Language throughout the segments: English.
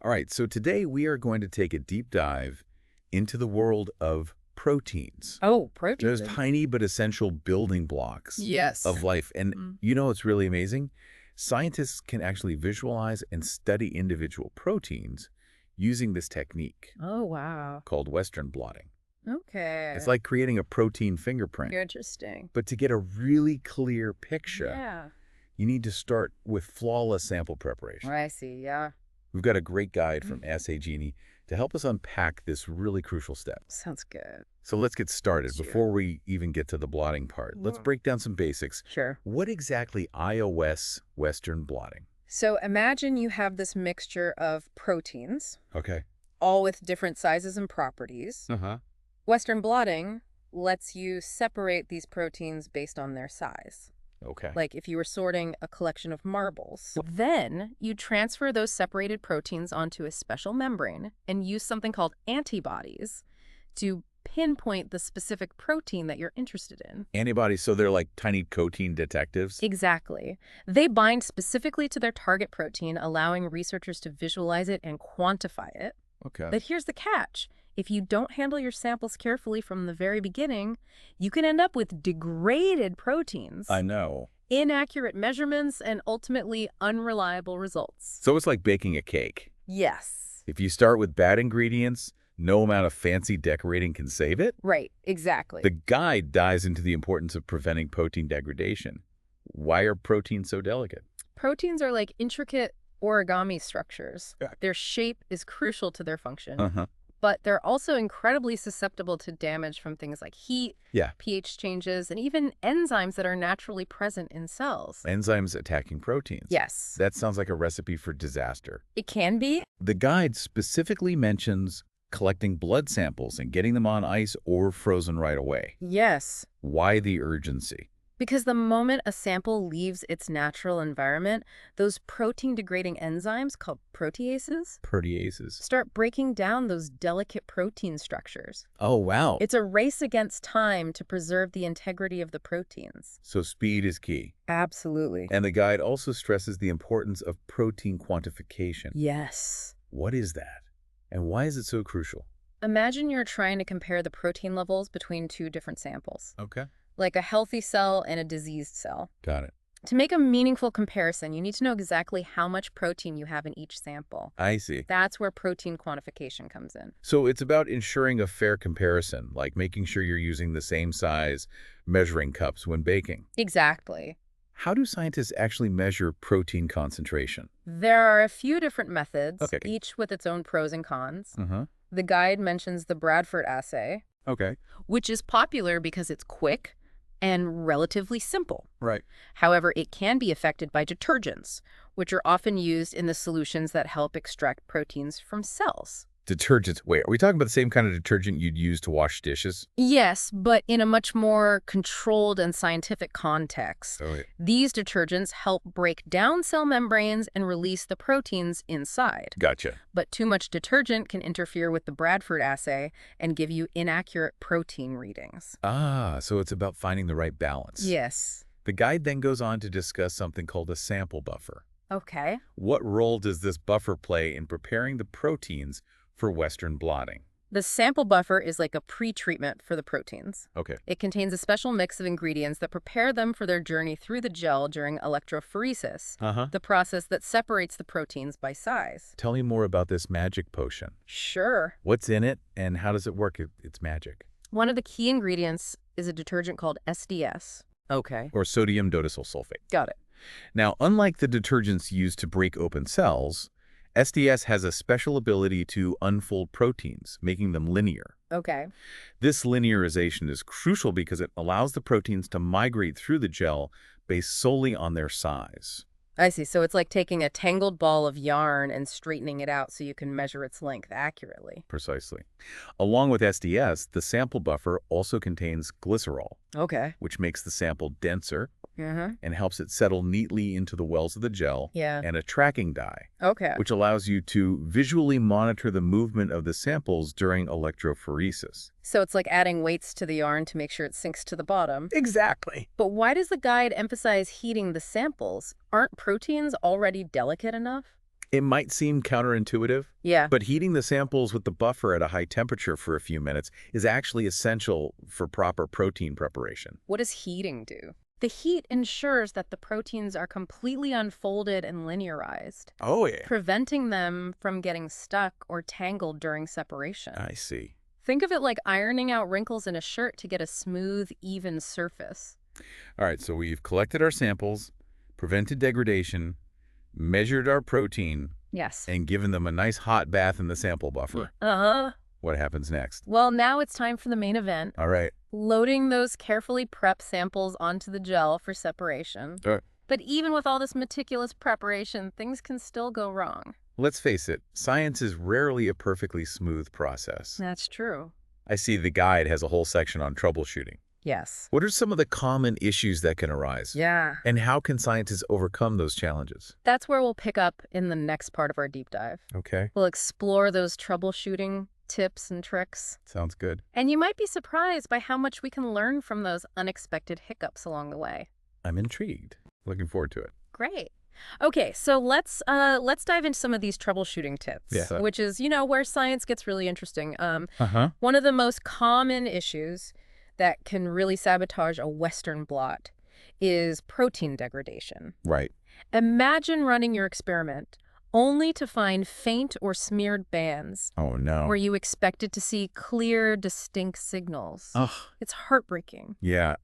All right, so today we are going to take a deep dive into the world of proteins. Oh, protein. Those tiny but essential building blocks Yes. of life. And you know what's really amazing? Scientists can actually visualize and study individual proteins using this technique Oh, wow. called Western blotting. Okay. It's like creating a protein fingerprint. Interesting. But to get a really clear picture, Yeah. you need to start with flawless sample preparation. I see, yeah. We've got a great guide from Assay Genie to help us unpack this really crucial step. Sounds good. So let's get started. Sure. Before we even get to the blotting part, let's break down some basics. Sure. What exactly iOS Western blotting? So imagine you have this mixture of proteins, Okay. all with different sizes and properties. Uh-huh. Western blotting lets you separate these proteins based on their size. Okay. Like if you were sorting a collection of marbles. Then you transfer those separated proteins onto a special membrane and use something called antibodies to pinpoint the specific protein that you're interested in. Antibodies, so they're like tiny protein detectives? Exactly. They bind specifically to their target protein, allowing researchers to visualize it and quantify it. Okay. But here's the catch. If you don't handle your samples carefully from the very beginning, you can end up with degraded proteins, I know. inaccurate measurements, and ultimately unreliable results. So it's like baking a cake. Yes. If you start with bad ingredients, no amount of fancy decorating can save it. Right, exactly. The guide dives into the importance of preventing protein degradation. Why are proteins so delicate? Proteins are like intricate origami structures. Yeah. Their shape is crucial to their function. Uh-huh. But they're also incredibly susceptible to damage from things like heat, Yeah. pH changes, and even enzymes that are naturally present in cells. Enzymes attacking proteins. Yes. That sounds like a recipe for disaster. It can be. The guide specifically mentions collecting blood samples and getting them on ice or frozen right away. Yes. Why the urgency? Because the moment a sample leaves its natural environment, those protein-degrading enzymes called proteases Proteases. start breaking down those delicate protein structures. Oh, wow. It's a race against time to preserve the integrity of the proteins. So speed is key. Absolutely. And the guide also stresses the importance of protein quantification. Yes. What is that? And why is it so crucial? Imagine you're trying to compare the protein levels between two different samples, Okay. like a healthy cell and a diseased cell. Got it. To make a meaningful comparison, you need to know exactly how much protein you have in each sample. I see. That's where protein quantification comes in. So it's about ensuring a fair comparison, like making sure you're using the same size measuring cups when baking. Exactly. How do scientists actually measure protein concentration? There are a few different methods, Okay. each with its own pros and cons. Uh-huh. The guide mentions the Bradford assay, Okay. which is popular because it's quick and relatively simple. Right. However, it can be affected by detergents, which are often used in the solutions that help extract proteins from cells. Detergents. Wait, are we talking about the same kind of detergent you'd use to wash dishes? Yes, but in a much more controlled and scientific context. Oh, wait. These detergents help break down cell membranes and release the proteins inside. Gotcha. But too much detergent can interfere with the Bradford assay and give you inaccurate protein readings. Ah, so it's about finding the right balance. Yes. The guide then goes on to discuss something called a sample buffer. Okay. What role does this buffer play in preparing the proteins for Western blotting? The sample buffer is like a pre-treatment for the proteins. Okay. It contains a special mix of ingredients that prepare them for their journey through the gel during electrophoresis, Uh-huh. the process that separates the proteins by size. Tell me more about this magic potion. Sure. What's in it and how does it work? It's magic. One of the key ingredients is a detergent called SDS. Okay. Or sodium dodecyl sulfate. Got it. Now, unlike the detergents used to break open cells, SDS has a special ability to unfold proteins, making them linear. Okay. This linearization is crucial because it allows the proteins to migrate through the gel based solely on their size. I see. So it's like taking a tangled ball of yarn and straightening it out so you can measure its length accurately. Precisely. Along with SDS, the sample buffer also contains glycerol, Okay. which makes the sample denser Uh-huh. and helps it settle neatly into the wells of the gel, Yeah. and a tracking dye, Okay. which allows you to visually monitor the movement of the samples during electrophoresis. So it's like adding weights to the yarn to make sure it sinks to the bottom. Exactly. But why does the guide emphasize heating the samples? Aren't proteins already delicate enough? It might seem counterintuitive, Yeah. but heating the samples with the buffer at a high temperature for a few minutes is actually essential for proper protein preparation. What does heating do? The heat ensures that the proteins are completely unfolded and linearized, Oh, yeah. preventing them from getting stuck or tangled during separation. I see. Think of it like ironing out wrinkles in a shirt to get a smooth, even surface. All right, so we've collected our samples, prevented degradation, measured our protein, Yes. and given them a nice hot bath in the sample buffer. Uh-huh. What happens next? Well, now it's time for the main event. All right. Loading those carefully prepped samples onto the gel for separation. All right. But even with all this meticulous preparation, things can still go wrong. Let's face it, science is rarely a perfectly smooth process. That's true. I see the guide has a whole section on troubleshooting. Yes. What are some of the common issues that can arise? Yeah. And how can scientists overcome those challenges? That's where we'll pick up in the next part of our deep dive. Okay. We'll explore those troubleshooting tips and tricks. Sounds good. And you might be surprised by how much we can learn from those unexpected hiccups along the way. I'm intrigued. Looking forward to it. Great. Okay, so let's dive into some of these troubleshooting tips, Yeah. which is, where science gets really interesting. Uh-huh. One of the most common issues that can really sabotage a Western blot is protein degradation. Right. Imagine running your experiment only to find faint or smeared bands Oh, no. where you expected to see clear, distinct signals. Ugh. It's heartbreaking. Yeah,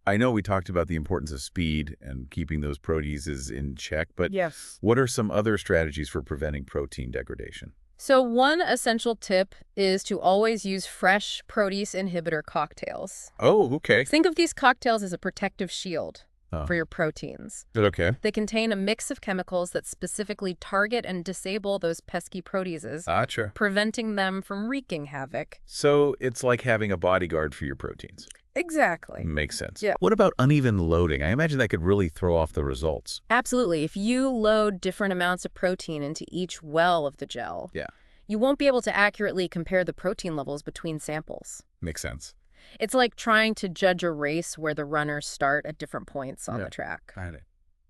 I know we talked about the importance of speed and keeping those proteases in check, but Yes. what are some other strategies for preventing protein degradation? So one essential tip is to always use fresh protease inhibitor cocktails. Oh, okay. Think of these cocktails as a protective shield Oh. for your proteins. Okay. They contain a mix of chemicals that specifically target and disable those pesky proteases, Sure. preventing them from wreaking havoc. So it's like having a bodyguard for your proteins. Exactly. Makes sense. Yeah. What about uneven loading? I imagine that could really throw off the results. Absolutely. If you load different amounts of protein into each well of the gel, Yeah. you won't be able to accurately compare the protein levels between samples. Makes sense. It's like trying to judge a race where the runners start at different points on Yeah. the track. Got it.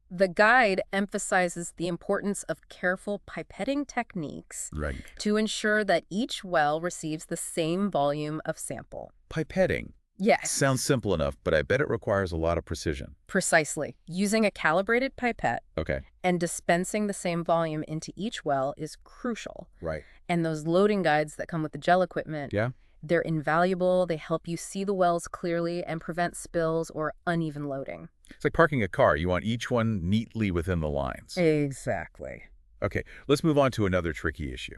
The guide emphasizes the importance of careful pipetting techniques Right. to ensure that each well receives the same volume of sample. Pipetting. Yes. Sounds simple enough, but I bet it requires a lot of precision. Precisely. Using a calibrated pipette Okay. and dispensing the same volume into each well is crucial. Right. And those loading guides that come with the gel equipment, Yeah. they're invaluable. They help you see the wells clearly and prevent spills or uneven loading. It's like parking a car. You want each one neatly within the lines. Exactly. Okay, let's move on to another tricky issue.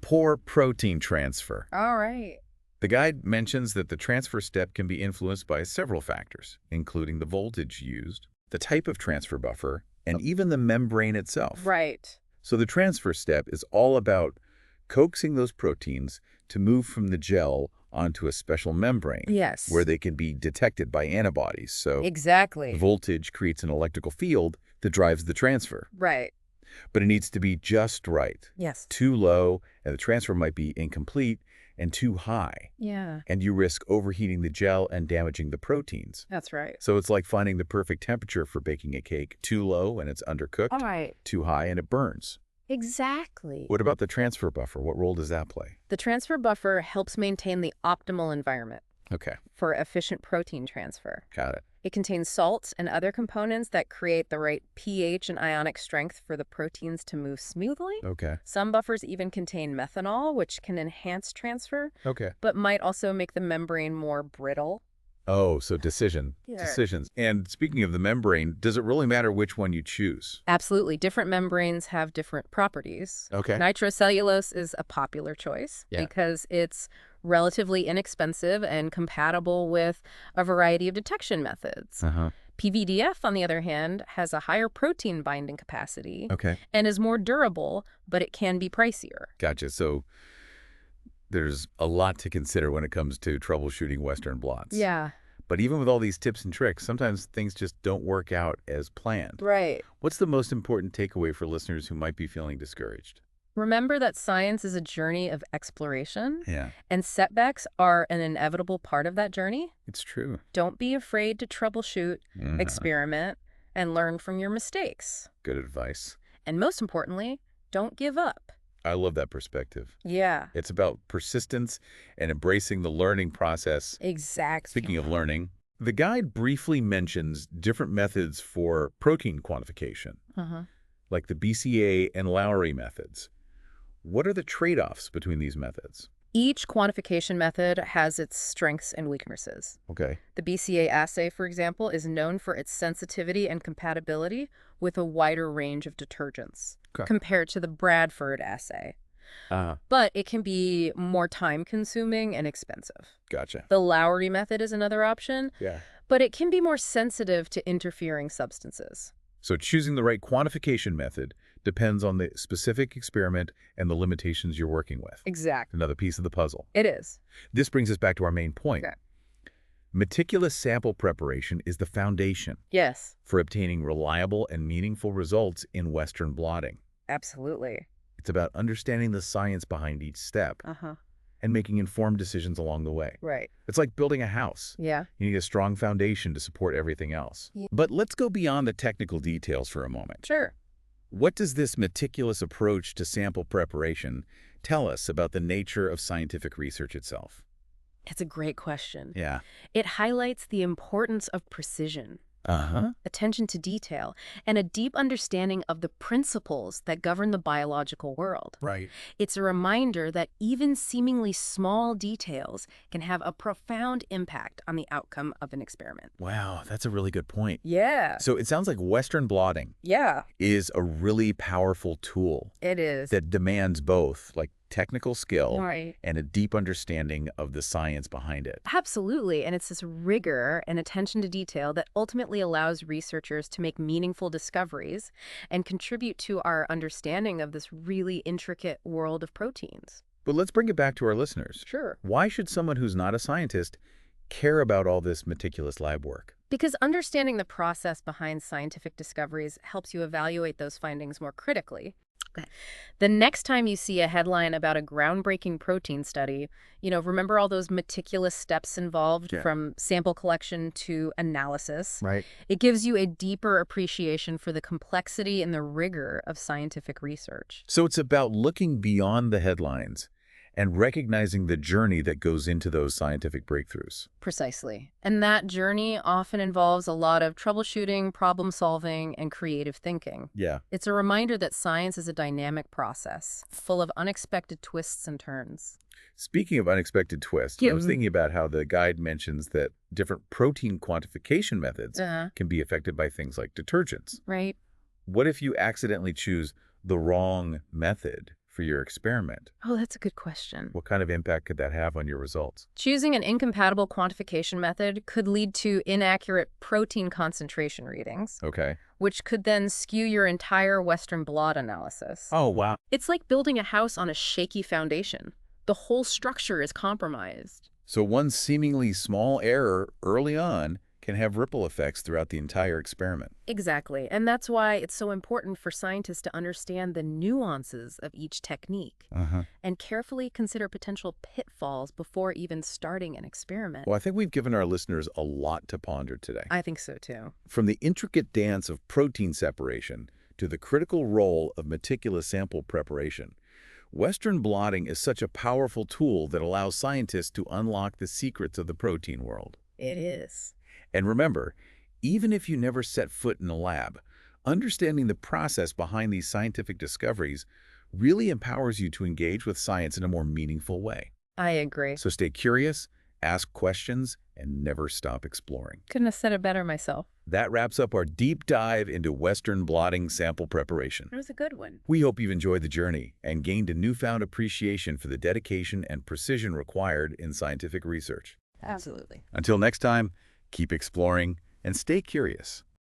Poor protein transfer. All right. The guide mentions that the transfer step can be influenced by several factors, including the voltage used, the type of transfer buffer, and even the membrane itself. Right. So the transfer step is all about coaxing those proteins to move from the gel onto a special membrane Yes. where they can be detected by antibodies. So Exactly. voltage creates an electrical field that drives the transfer, Right. but it needs to be just right. Yes. Too low, and the transfer might be incomplete, and too high, Yeah, and you risk overheating the gel and damaging the proteins. that's right. So it's like finding the perfect temperature for baking a cake. Too low and it's undercooked, All right. too high and it burns. Exactly. What about the transfer buffer? What role does that play? The transfer buffer helps maintain the optimal environment Okay, for efficient protein transfer. got it. It contains salts and other components that create the right pH and ionic strength for the proteins to move smoothly. Okay, Some buffers even contain methanol, which can enhance transfer, okay. but might also make the membrane more brittle. Oh, so decisions. And speaking of the membrane, does it really matter which one you choose? Absolutely. Different membranes have different properties. Okay. Nitrocellulose is a popular choice Yeah. because it's relatively inexpensive and compatible with a variety of detection methods. Uh-huh. PVDF, on the other hand, has a higher protein binding capacity Okay, and is more durable, but it can be pricier. gotcha. So there's a lot to consider when it comes to troubleshooting Western blots. Yeah, But even with all these tips and tricks, sometimes things just don't work out as planned. right. What's the most important takeaway for listeners who might be feeling discouraged? Remember that science is a journey of exploration, Yeah, and setbacks are an inevitable part of that journey. it's true. Don't be afraid to troubleshoot, Mhm. experiment, and learn from your mistakes. Good advice. And most importantly, don't give up. I love that perspective. Yeah, It's about persistence and embracing the learning process. exactly. Speaking of learning, the guide briefly mentions different methods for protein quantification, like the BCA and Lowry methods. What are the trade-offs between these methods? Each quantification method has its strengths and weaknesses. Okay. The BCA assay, for example, is known for its sensitivity and compatibility with a wider range of detergents compared to the Bradford assay. But it can be more time-consuming and expensive. Gotcha. The Lowry method is another option, Yeah. but it can be more sensitive to interfering substances. So choosing the right quantification method depends on the specific experiment and the limitations you're working with. Exactly. Another piece of the puzzle. It is. This brings us back to our main point. Okay. Meticulous sample preparation is the foundation Yes, for obtaining reliable and meaningful results in Western blotting. absolutely. It's about understanding the science behind each step and making informed decisions along the way. Right. It's like building a house. Yeah. You need a strong foundation to support everything else. Yeah. But let's go beyond the technical details for a moment. Sure. What does this meticulous approach to sample preparation tell us about the nature of scientific research itself? It's a great question. Yeah. It highlights the importance of precision, attention to detail, and a deep understanding of the principles that govern the biological world. Right. It's a reminder that even seemingly small details can have a profound impact on the outcome of an experiment. Wow, that's a really good point. Yeah. So it sounds like Western blotting Yeah, is a really powerful tool it is. that demands both like technical skill Right. and a deep understanding of the science behind it. Absolutely, and it's this rigor and attention to detail that ultimately allows researchers to make meaningful discoveries and contribute to our understanding of this really intricate world of proteins. But let's bring it back to our listeners. Sure. Why should someone who's not a scientist care about all this meticulous lab work? Because understanding the process behind scientific discoveries helps you evaluate those findings more critically. The next time you see a headline about a groundbreaking protein study, remember all those meticulous steps involved from sample collection to analysis. Right. It gives you a deeper appreciation for the complexity and the rigor of scientific research. So it's about looking beyond the headlines and recognizing the journey that goes into those scientific breakthroughs. Precisely. And that journey often involves a lot of troubleshooting, problem solving, and creative thinking. Yeah. It's a reminder that science is a dynamic process, full of unexpected twists and turns. Speaking of unexpected twists, I was thinking about how the guide mentions that different protein quantification methods can be affected by things like detergents. Right? What if you accidentally choose the wrong method for your experiment? Oh, that's a good question. What kind of impact could that have on your results? Choosing an incompatible quantification method could lead to inaccurate protein concentration readings, Okay. which could then skew your entire Western blot analysis. Oh, wow. It's like building a house on a shaky foundation. The whole structure is compromised. So one seemingly small error early on can have ripple effects throughout the entire experiment. Exactly. And that's why it's so important for scientists to understand the nuances of each technique and carefully consider potential pitfalls before even starting an experiment. Well, I think we've given our listeners a lot to ponder today. I think so too. From the intricate dance of protein separation to the critical role of meticulous sample preparation, Western blotting is such a powerful tool that allows scientists to unlock the secrets of the protein world. It is. And remember, even if you never set foot in a lab, understanding the process behind these scientific discoveries really empowers you to engage with science in a more meaningful way. I agree. So stay curious, ask questions, and never stop exploring. Couldn't have said it better myself. That wraps up our deep dive into Western blotting sample preparation. It was a good one. We hope you've enjoyed the journey and gained a newfound appreciation for the dedication and precision required in scientific research. Absolutely. Until next time, keep exploring and stay curious.